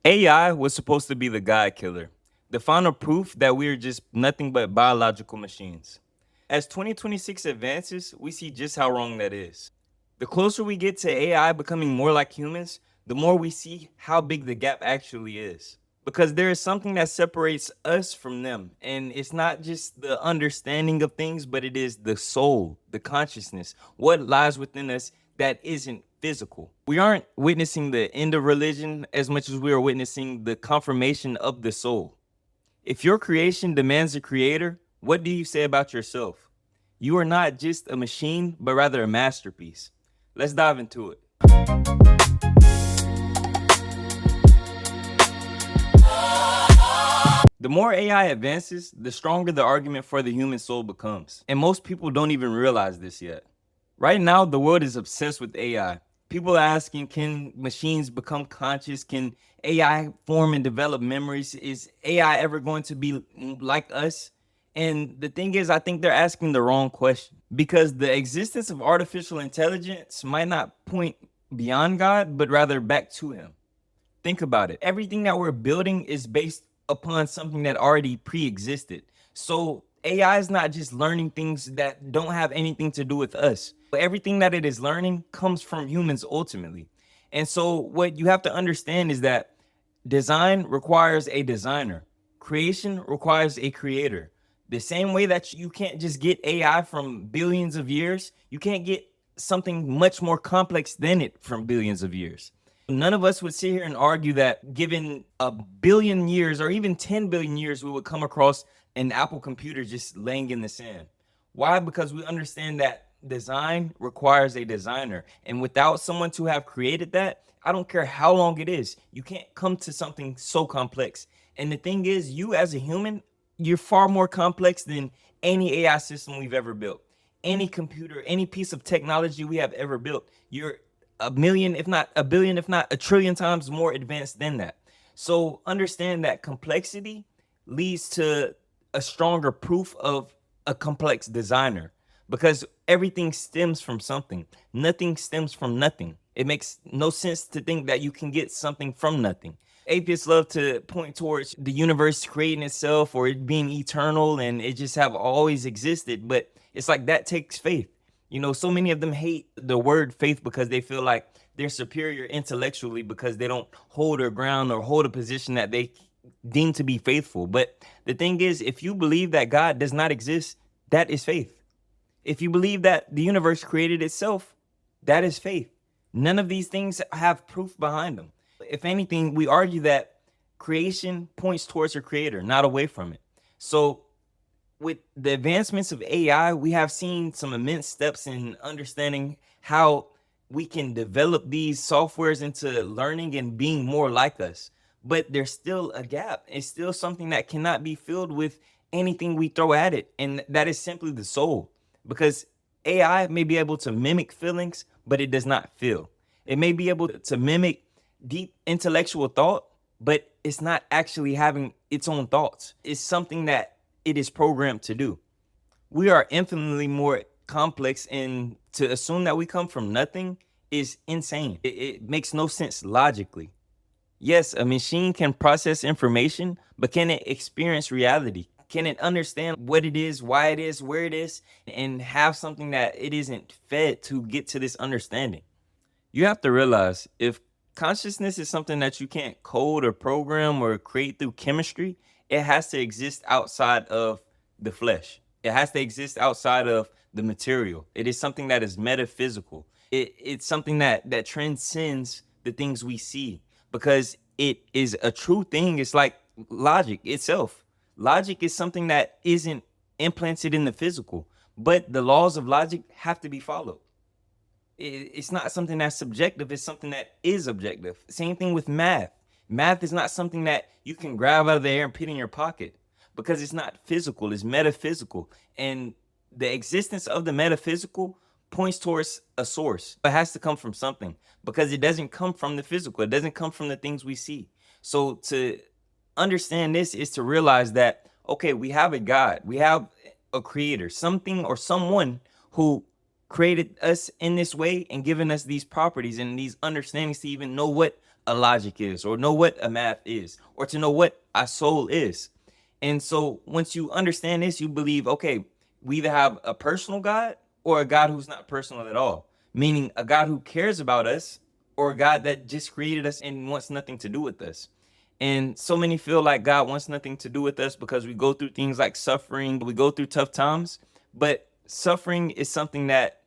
AI was supposed to be the God killer, the final proof that we are just nothing but biological machines. As 2026 advances, we see just how wrong that is. The closer we get to AI becoming more like humans, the more we see how big the gap actually is. Because there is something that separates us from them, and it's not just the understanding of things, but it is the soul, the consciousness, what lies within us that isn't physical. We aren't witnessing the end of religion as much as we are witnessing the confirmation of the soul. If your creation demands a creator, what do you say about yourself? You are not just a machine, but rather a masterpiece. Let's dive into it. The more AI advances, the stronger the argument for the human soul becomes. And most people don't even realize this yet. Right now, the world is obsessed with AI. People are asking, can machines become conscious? Can AI form and develop memories? Is AI ever going to be like us? And the thing is, I think they're asking the wrong question because the existence of artificial intelligence might not point beyond God, but rather back to Him. Think about it. Everything that we're building is based upon something that already pre-existed. So AI is not just learning things that don't have anything to do with us. Everything that it is learning comes from humans ultimately. And so what you have to understand is that design requires a designer. Creation requires a creator. The same way that you can't just get AI from billions of years, you can't get something much more complex than it from billions of years. None of us would sit here and argue that given a billion years or even 10 billion years, we would come across an Apple computer just laying in the sand. Why? Because we understand that design requires a designer. And without someone to have created that, I don't care how long it is, you can't come to something so complex. And the thing is, you as a human, you're far more complex than any AI system we've ever built. Any computer, any piece of technology we have ever built, you're a million, if not a billion, if not a trillion times more advanced than that. So understand that complexity leads to a stronger proof of a complex designer because everything stems from something. Nothing stems from nothing. It makes no sense to think that you can get something from nothing. Atheists love to point towards the universe creating itself or it being eternal and it just have always existed, but it's like that takes faith. You know, so many of them hate the word faith because they feel like they're superior intellectually because they don't hold their ground or hold a position that they deem to be faithful. But the thing is, if you believe that God does not exist, that is faith. If you believe that the universe created itself, that is faith. None of these things have proof behind them. If anything, we argue that creation points towards a creator, not away from it. So with the advancements of AI, we have seen some immense steps in understanding how we can develop these softwares into learning and being more like us. But there's still a gap. It's still something that cannot be filled with anything we throw at it. And that is simply the soul. Because AI may be able to mimic feelings, but it does not feel. It may be able to mimic deep intellectual thought, but it's not actually having its own thoughts. It's something that it is programmed to do. We are infinitely more complex, and to assume that we come from nothing is insane. It makes no sense logically. Yes, a machine can process information, but can it experience reality? Can it understand what it is, why it is, where it is, and have something that it isn't fed to get to this understanding? You have to realize if consciousness is something that you can't code or program or create through chemistry, it has to exist outside of the flesh. It has to exist outside of the material. It is something that is metaphysical. It's something that transcends the things we see because it is a true thing. It's like logic itself. Logic is something that isn't implanted in the physical, but the laws of logic have to be followed. It's not something that's subjective, it's something that is objective. Same thing with math. Math is not something that you can grab out of the air and put in your pocket because it's not physical, it's metaphysical. And the existence of the metaphysical points towards a source. It has to come from something because it doesn't come from the physical, it doesn't come from the things we see. So to understand this is to realize that, okay, we have a God, we have a creator, something or someone who created us in this way and given us these properties and these understandings to even know what a logic is, or know what a math is, or to know what a soul is. And so once you understand this, you believe, okay, we either have a personal God or a God who's not personal at all, meaning a God who cares about us or a God that just created us and wants nothing to do with us. And so many feel like God wants nothing to do with us because we go through things like suffering, we go through tough times, but suffering is something that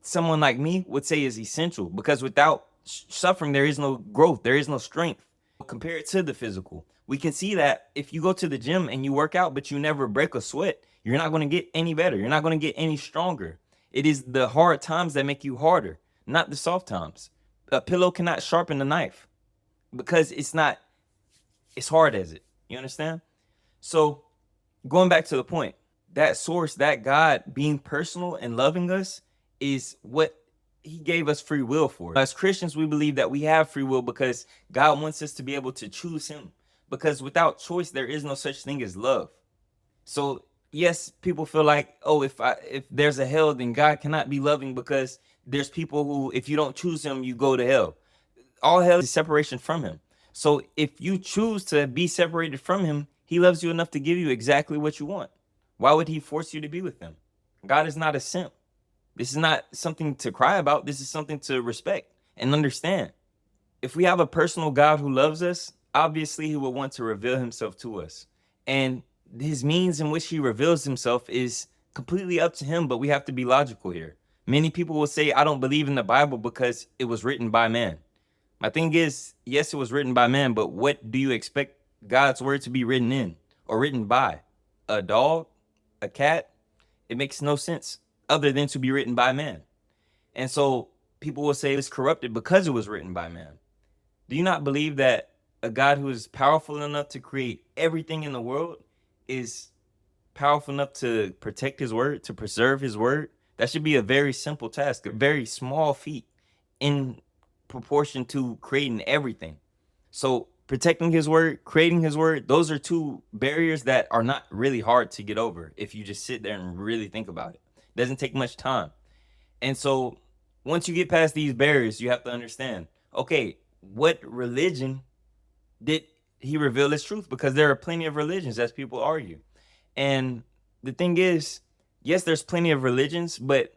someone like me would say is essential, because without suffering, there is no growth, there is no strength. Compare it to the physical. We can see that if you go to the gym and you work out, but you never break a sweat, you're not going to get any better. You're not going to get any stronger. It is the hard times that make you harder, not the soft times. A pillow cannot sharpen a knife because it's not as hard as it. You understand? So going back to the point, that source, that God being personal and loving us is what he gave us free will for. As Christians, we believe that we have free will because God wants us to be able to choose him. Because without choice, there is no such thing as love. So yes, people feel like, oh, if there's a hell, then God cannot be loving because there's people who, if you don't choose him, you go to hell. All hell is separation from him. So if you choose to be separated from him, he loves you enough to give you exactly what you want. Why would he force you to be with him? God is not a simp. This is not something to cry about. This is something to respect and understand. If we have a personal God who loves us, obviously he will want to reveal himself to us. And his means in which he reveals himself is completely up to him, but we have to be logical here. Many people will say, I don't believe in the Bible because it was written by man. My thing is, yes, it was written by man, but what do you expect God's word to be written in or written by? A dog? A cat? It makes no sense other than to be written by man. And so people will say it's corrupted because it was written by man. Do you not believe that a God who is powerful enough to create everything in the world is powerful enough to protect his word, to preserve his word? That should be a very simple task, a very small feat in proportion to creating everything. So protecting his word, creating his word, those are two barriers that are not really hard to get over if you just sit there and really think about it. It doesn't take much time. And so once you get past these barriers, you have to understand, okay, what religion did he reveal his truth? Because there are plenty of religions, as people argue. And the thing is, yes, there's plenty of religions, but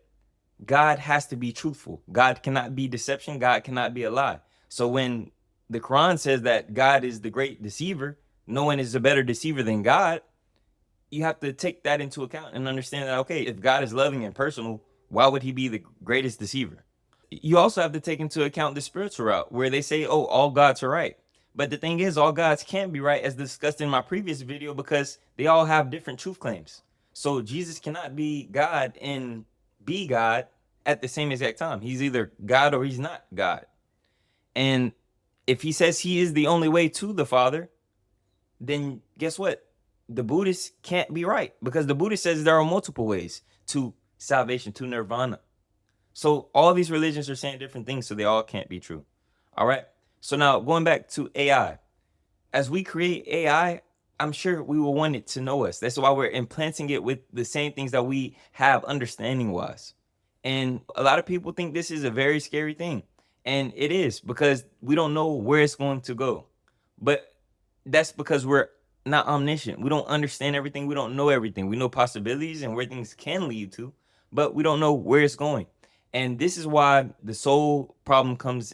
God has to be truthful. God cannot be deception. God cannot be a lie. So when the Quran says that God is the great deceiver, no one is a better deceiver than God, you have to take that into account and understand that, okay, if God is loving and personal, why would he be the greatest deceiver? You also have to take into account the spiritual route where they say, oh, all gods are right. But the thing is, all gods can't be right, as discussed in my previous video, because they all have different truth claims. So Jesus cannot be God and be God at the same exact time. He's either God or he's not God. And if he says he is the only way to the Father, then guess what? The Buddhist can't be right, because the Buddhist says there are multiple ways to salvation, to nirvana. So all these religions are saying different things, so they all can't be true. All right. So now going back to AI, as we create AI, I'm sure we will want it to know us. That's why we're implanting it with the same things that we have understanding wise. And a lot of people think this is a very scary thing. And it is, because we don't know where it's going to go. But that's because we're not omniscient. We don't understand everything. We don't know everything. We know possibilities and where things can lead to, but we don't know where it's going. And this is why the soul problem comes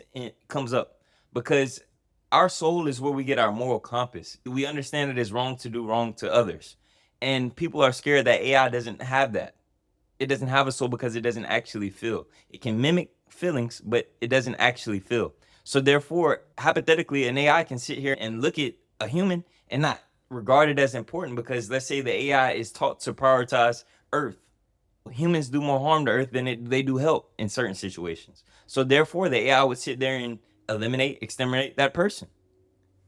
up, because our soul is where we get our moral compass. We understand it is wrong to do wrong to others. And people are scared that AI doesn't have that. It doesn't have a soul because it doesn't actually feel. It can mimic feelings, but it doesn't actually feel. So therefore, hypothetically, an AI can sit here and look at a human and not regard it as important, because let's say the AI is taught to prioritize Earth. Humans do more harm to Earth than they do help in certain situations. So therefore, the AI would sit there and eliminate, exterminate that person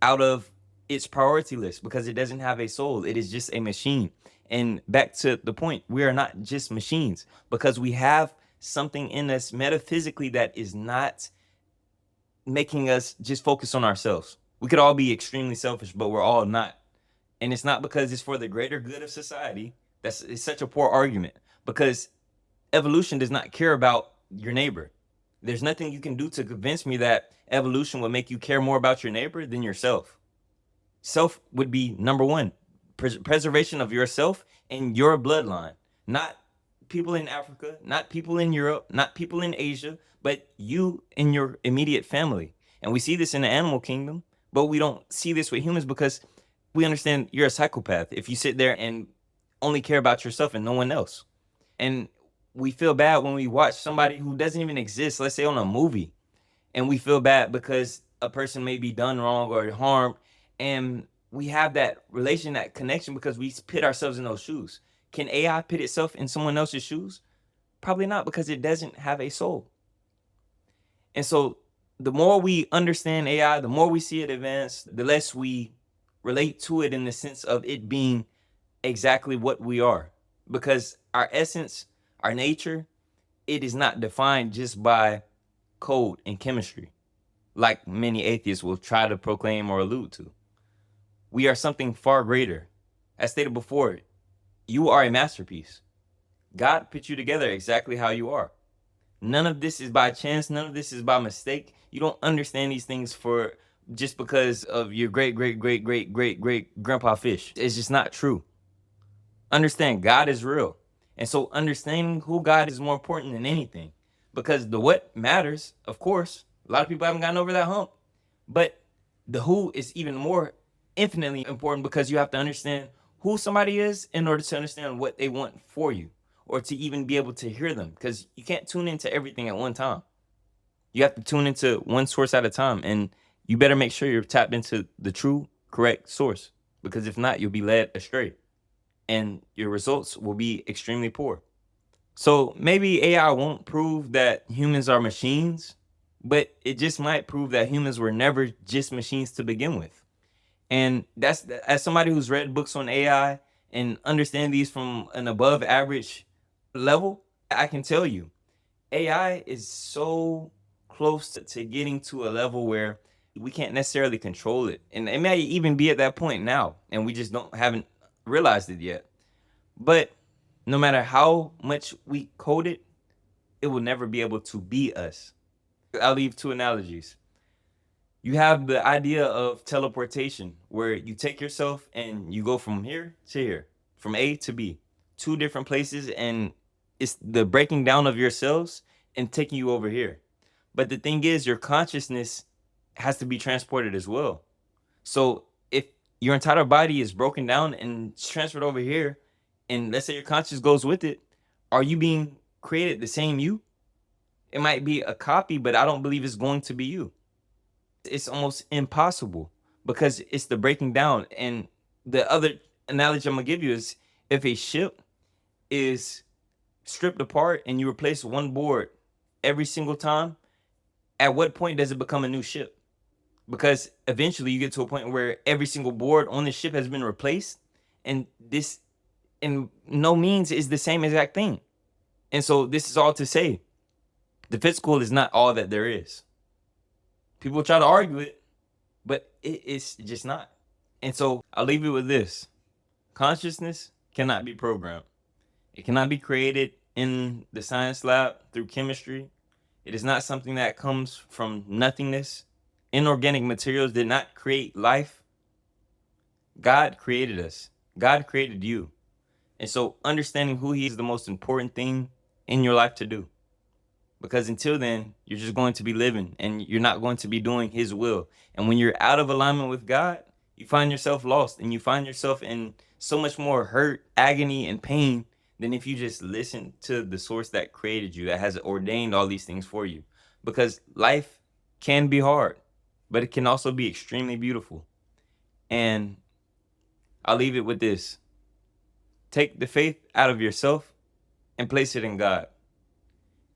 out of its priority list, because it doesn't have a soul. It is just a machine. And back to the point, we are not just machines, because we have something in us metaphysically that is not making us just focus on ourselves. We could all be extremely selfish, but we're all not. And it's not because it's for the greater good of society. It's such a poor argument, because evolution does not care about your neighbor. There's nothing you can do to convince me that evolution would make you care more about your neighbor than yourself. Self would be number one, preservation of yourself and your bloodline, not people in Africa, not people in Europe, not people in Asia, but you and your immediate family. And we see this in the animal kingdom, but we don't see this with humans because we understand you're a psychopath if you sit there and only care about yourself and no one else. And we feel bad when we watch somebody who doesn't even exist, let's say on a movie, and we feel bad because a person may be done wrong or harmed, and we have that relation, that connection, because we put ourselves in those shoes. Can AI put itself in someone else's shoes? Probably not, because it doesn't have a soul. And so the more we understand AI, the more we see it advance, the less we relate to it in the sense of it being exactly what we are. Because our essence, our nature, it is not defined just by code and chemistry, like many atheists will try to proclaim or allude to. We are something far greater. As stated before, you are a masterpiece. God put you together exactly how you are. None of this is by chance. None of this is by mistake. You don't understand these things for just because of your great, great, great, great, great, great grandpa fish. It's just not true. Understand God is real. And so understanding who God is more important than anything. Because the what matters, of course. A lot of people haven't gotten over that hump. But the who is even more infinitely important, because you have to understand who somebody is in order to understand what they want for you, or to even be able to hear them, because you can't tune into everything at one time. You have to tune into one source at a time, and you better make sure you're tapped into the true, correct source, because if not, you'll be led astray and your results will be extremely poor. So maybe AI won't prove that humans are machines, but it just might prove that humans were never just machines to begin with. And that's, as somebody who's read books on AI and understand these from an above average level, I can tell you AI is so close to getting to a level where we can't necessarily control it. And it may even be at that point now, and we just haven't realized it yet. But no matter how much we code it, it will never be able to be us. I'll leave two analogies. You have the idea of teleportation, where you take yourself and you go from here to here, from A to B, two different places, and it's the breaking down of your cells and taking you over here. But the thing is, your consciousness has to be transported as well. So if your entire body is broken down and transferred over here, and let's say your conscious goes with it, are you being created the same you? It might be a copy, but I don't believe it's going to be you. It's almost impossible, because it's the breaking down. And the other analogy I'm gonna give you is, if a ship is stripped apart and you replace one board every single time, at what point does it become a new ship? Because eventually you get to a point where every single board on the ship has been replaced, and this in no means is the same exact thing. And so this is all to say, the physical is not all that there is. People try to argue it, but it's just not. And so I'll leave you with this. Consciousness cannot be programmed. It cannot be created in the science lab through chemistry. It is not something that comes from nothingness. Inorganic materials did not create life. God created us. God created you. And so understanding who he is the most important thing in your life to do. Because until then, you're just going to be living and you're not going to be doing his will. And when you're out of alignment with God, you find yourself lost, and you find yourself in so much more hurt, agony, and pain than if you just listen to the source that created you, that has ordained all these things for you. Because life can be hard, but it can also be extremely beautiful. And I'll leave it with this. Take the faith out of yourself and place it in God.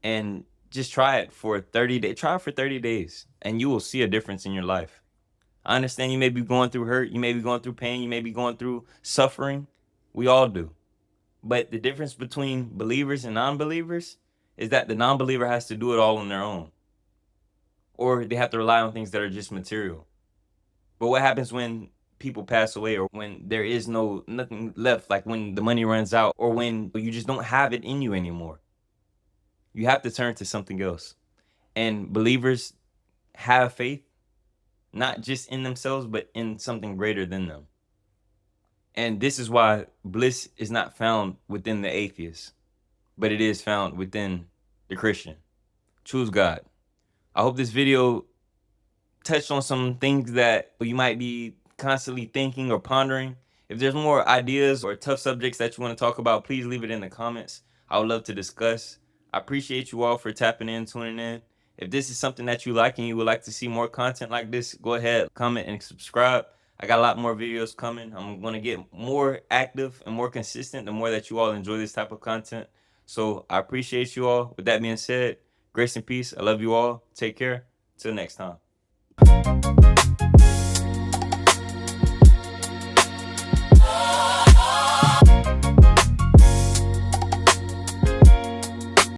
And just try it for 30 days. Try it for 30 days and you will see a difference in your life. I understand you may be going through hurt, you may be going through pain, you may be going through suffering. We all do. But the difference between believers and non-believers is that the non-believer has to do it all on their own, or they have to rely on things that are just material. But what happens when people pass away, or when there is nothing left, like when the money runs out, or when you just don't have it in you anymore? You have to turn to something else. And believers have faith, not just in themselves, but in something greater than them. And this is why bliss is not found within the atheist, but it is found within the Christian. Choose God. I hope this video touched on some things that you might be constantly thinking or pondering. If there's more ideas or tough subjects that you want to talk about, please leave it in the comments. I would love to discuss. I appreciate you all for tapping in, tuning in. If this is something that you like and you would like to see more content like this, go ahead, comment, and subscribe. I got a lot more videos coming. I'm going to get more active and more consistent the more that you all enjoy this type of content. So I appreciate you all. With that being said, grace and peace. I love you all. Take care. Till next time.